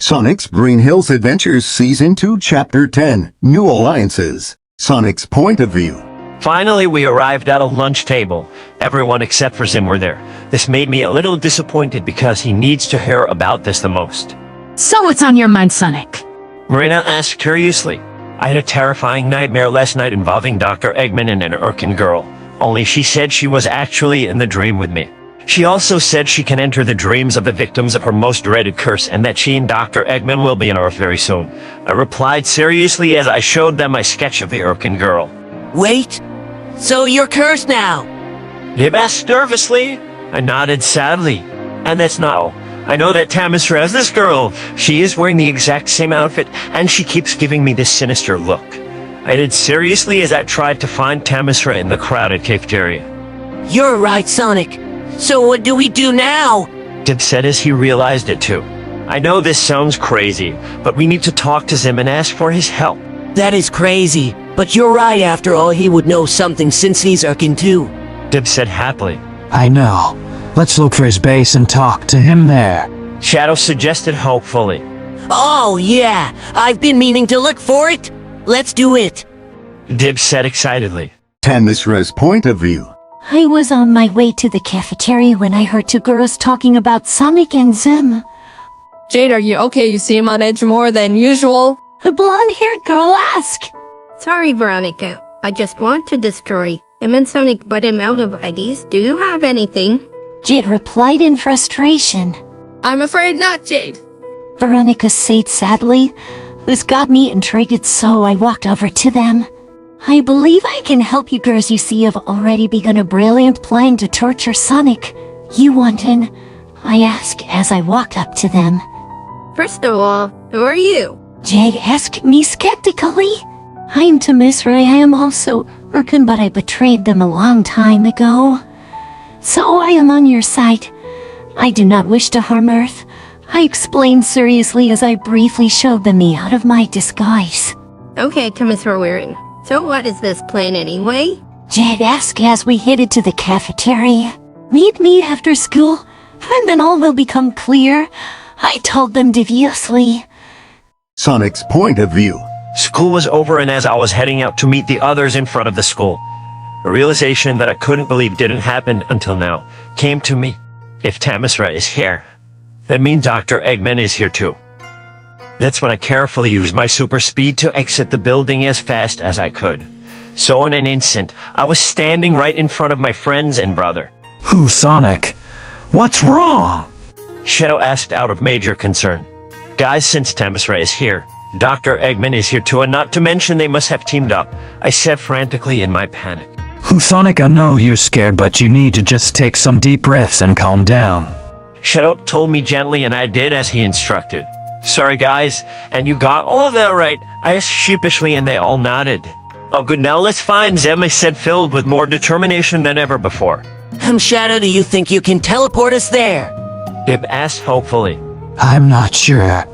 Sonic's Green Hills Adventures Season 2 Chapter 10 New Alliances. Sonic's Point of View. Finally, we arrived at a lunch table. Everyone except for Zim were there. This made me a little disappointed because he needs to hear about this the most. So what's on your mind, Sonic? Marina asked curiously. I had a terrifying nightmare last night involving Dr. Eggman and an Urkin girl. Only she said she was actually in the dream with me. She also said she can enter the dreams of the victims of her most dreaded curse and that she and Dr. Eggman will be on Earth very soon. I replied seriously as I showed them my sketch of the Urkin girl. Wait, so you're cursed now? They asked nervously. I nodded sadly. And that's not all. I know that Tamisra is this girl. She is wearing the exact same outfit and she keeps giving me this sinister look. I did seriously as I tried to find Tamisra in the crowded cafeteria. You're right, Sonic. So what do we do now? Dib said as he realized it too. I know this sounds crazy, but we need to talk to Zim and ask for his help. That is crazy, but you're right. After all, he would know something since he's Urkin too. Dib said happily. I know. Let's look for his base and talk to him there. Shadow suggested hopefully. Oh yeah, I've been meaning to look for it. Let's do it. Dib said excitedly. Tamisra's Point of View. I was on my way to the cafeteria when I heard two girls talking about Sonic and Zim. Jade, are you okay? You seem on edge more than usual. The blonde-haired girl asked. Sorry, Veronica. I just want to destroy him and Sonic, but I'm out of ideas. Do you have anything? Jade replied in frustration. I'm afraid not, Jade. Veronica said sadly. This got me intrigued, so I walked over to them. I believe I can help you girls. You see, I've already begun a brilliant plan to torture Sonic. You want in? I asked as I walked up to them. First of all, who are you? Jade asked me skeptically. I'm Tamisra. I am also Urkin, but I betrayed them a long time ago. So I am on your side. I do not wish to harm Earth. I explained seriously as I briefly showed them me out of my disguise. Okay, Tamisra wearing. So what is this plan anyway? Jade asked as we headed to the cafeteria. Meet me after school, and then all will become clear. I told them deviously. Sonic's Point of View. School was over and as I was heading out to meet the others in front of the school, a realization that I couldn't believe didn't happen until now came to me. If Tamisra is here, that means Dr. Eggman is here too. That's when I carefully used my super speed to exit the building as fast as I could. So in an instant, I was standing right in front of my friends and brother. Who, Sonic? What's wrong? Shadow asked out of major concern. Guys, since Tamisra is here, Dr. Eggman is here too, and not to mention they must have teamed up, I said frantically in my panic. Who, Sonic? I know you're scared, but you need to just take some deep breaths and calm down. Shadow told me gently and I did as he instructed. Sorry guys, and you got all of that right, I asked sheepishly and they all nodded. Oh good, now let's find Zim, I said, filled with more determination than ever before. Shadow, do you think you can teleport us there? Dib asked hopefully. I'm not sure.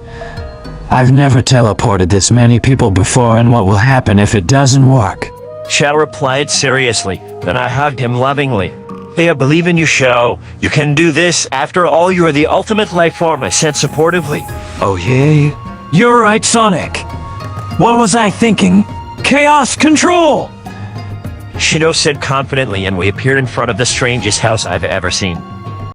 I've never teleported this many people before, and what will happen if it doesn't work? Shadow replied seriously, then I hugged him lovingly. Hey, I believe in you, Shadow. You can do this. After all, you are the ultimate life form, I said supportively. Oh yeah? You're right, Sonic. What was I thinking? Chaos control! Shadow said confidently and we appeared in front of the strangest house I've ever seen.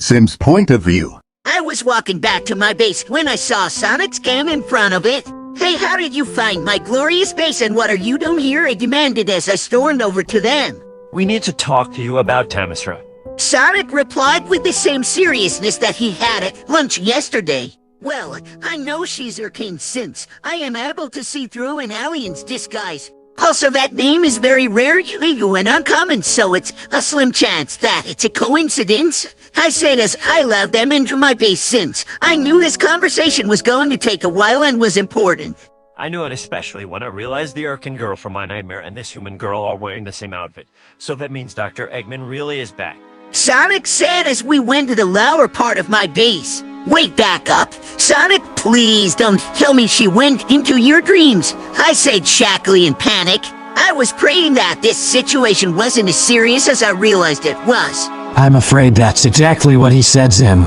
Zim's Point of View. I was walking back to my base when I saw Sonic stand in front of it. Hey, how did you find my glorious base and what are you doing here? I demanded as I stormed over to them. We need to talk to you about Tamisra. Sonic replied with the same seriousness that he had at lunch yesterday. Well, I know she's Urkin since I am able to see through an alien's disguise. Also, that name is very rare, illegal, and uncommon, so it's a slim chance that it's a coincidence. I said as I allowed them into my base since I knew this conversation was going to take a while and was important. I knew it especially when I realized the Urkin girl from my nightmare and this human girl are wearing the same outfit. So that means Dr. Eggman really is back. Sonic said as we went to the lower part of my base. Wait, back up. Sonic, please don't tell me she went into your dreams. I said shackly in panic. I was praying that this situation wasn't as serious as I realized it was. I'm afraid that's exactly what he said, Zim.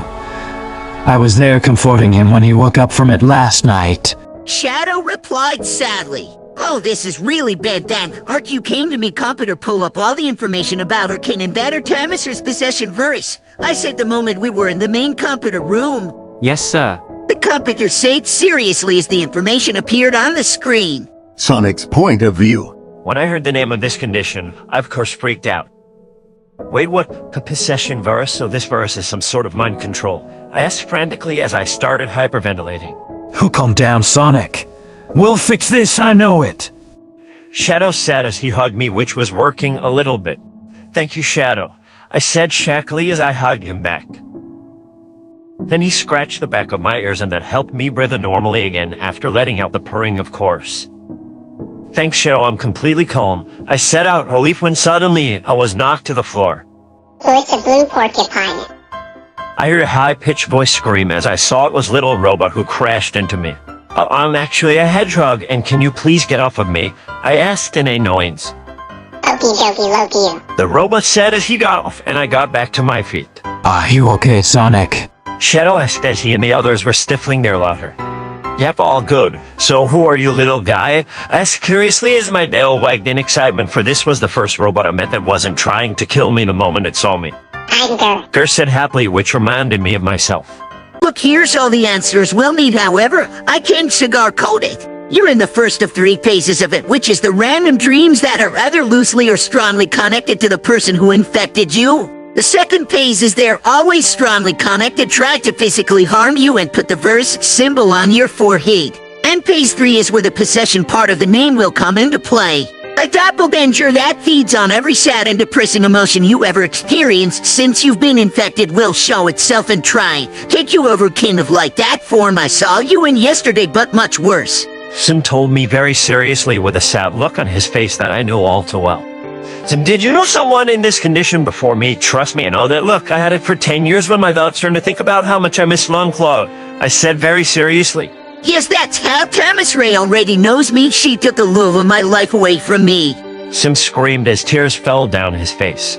I was there comforting him when he woke up from it last night. Shadow replied sadly. Oh, this is really bad then. You came to me computer pull up all the information about Arcane and Better Tamiser's possession verse. I said the moment we were in the main computer room. Yes, sir. The computer said seriously as the information appeared on the screen. Sonic's point of view. When I heard the name of this condition, I of course freaked out. Wait, what? Possession virus? So this virus is some sort of mind control. I asked frantically as I started hyperventilating. Oh, calm down, Sonic. We'll fix this, I know it. Shadow said as he hugged me, which was working a little bit. Thank you, Shadow, I said shackily as I hugged him back. Then he scratched the back of my ears and that helped me breathe normally again after letting out the purring, of course. Thanks, Shadow, I'm completely calm. I set out relief when suddenly I was knocked to the floor. Oh, it's a blue porcupine. I heard a high-pitched voice scream as I saw it was Little Robot who crashed into me. I'm actually a hedgehog, and can you please get off of me? I asked in annoyance. Okie dokie Loki. The robot said as he got off, and I got back to my feet. Are you okay, Sonic? Shadow asked as he and the others were stifling their laughter. Yep, all good. So who are you, little guy? I asked curiously as my tail wagged in excitement, for this was the first robot I met that wasn't trying to kill me the moment it saw me. I'm Gur. Gur said happily, which reminded me of myself. Look, here's all the answers we'll need, however. I can cigar code it. You're in the first of 3 phases of it, which is the random dreams that are either loosely or strongly connected to the person who infected you. The second phase is they're always strongly connected, try to physically harm you and put the verse symbol on your forehead. And phase 3 is where the possession part of the name will come into play. A doppelganger that feeds on every sad and depressing emotion you ever experienced since you've been infected will show itself and try take you over, kind of like that form I saw you in yesterday, but much worse. Sim told me very seriously with a sad look on his face that I knew all too well. Sim, did you know someone in this condition before me? Trust me, I know that. Look, I had it for 10 years when my thoughts turned to think about how much I miss Longclaw. I said very seriously. Yes, that's how Thomas Ray already knows me. She took the love of my life away from me. Sim screamed as tears fell down his face.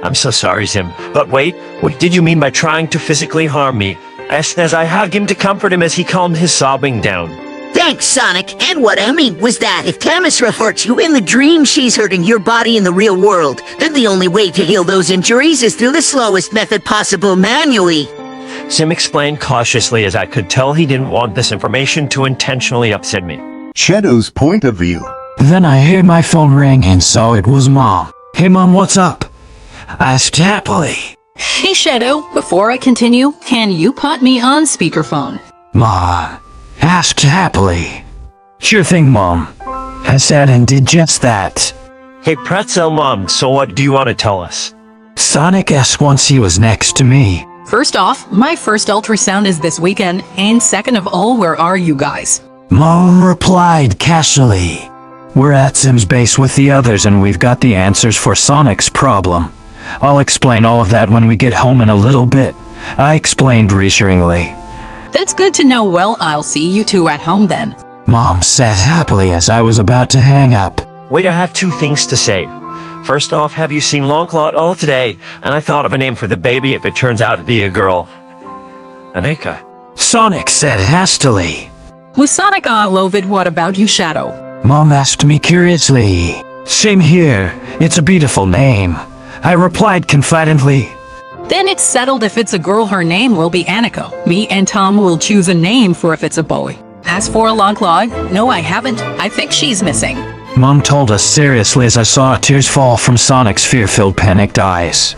I'm so sorry, Sim. But wait, what did you mean by trying to physically harm me? I asked as I hugged him to comfort him as he calmed his sobbing down. Thanks, Sonic. And what I mean was that if Tamisra hurts you in the dream, she's hurting your body in the real world. Then the only way to heal those injuries is through the slowest method possible, manually. Sim explained cautiously as I could tell he didn't want this information to intentionally upset me. Shadow's point of view. Then I heard my phone ring and saw it was Mom. Hey Mom, what's up? I asked happily. Hey Shadow, before I continue, can you put me on speakerphone? Ma asked happily. Sure thing, Mom. I said and did just that. Hey Pretzel Mom, so what do you want to tell us? Sonic asked once he was next to me. First off, my first ultrasound is this weekend, and second of all, where are you guys? Mom replied casually. We're at Sim's base with the others and we've got the answers for Sonic's problem. I'll explain all of that when we get home in a little bit, I explained reassuringly. That's good to know. Well, I'll see you two at home then. Mom said happily as I was about to hang up. Wait, I have 2 things to say. First off, have you seen Longclaw all today? And I thought of a name for the baby if it turns out to be a girl. Anika. Sonic said hastily. With Sonic all over it, what about you, Shadow? Mom asked me curiously. Same here, it's a beautiful name. I replied confidently. Then it's settled. If it's a girl, her name will be Aniko. Me and Tom will choose a name for if it's a boy. As for Longclaw, no I haven't. I think she's missing. Mom told us seriously as I saw tears fall from Sonic's fear-filled panicked eyes.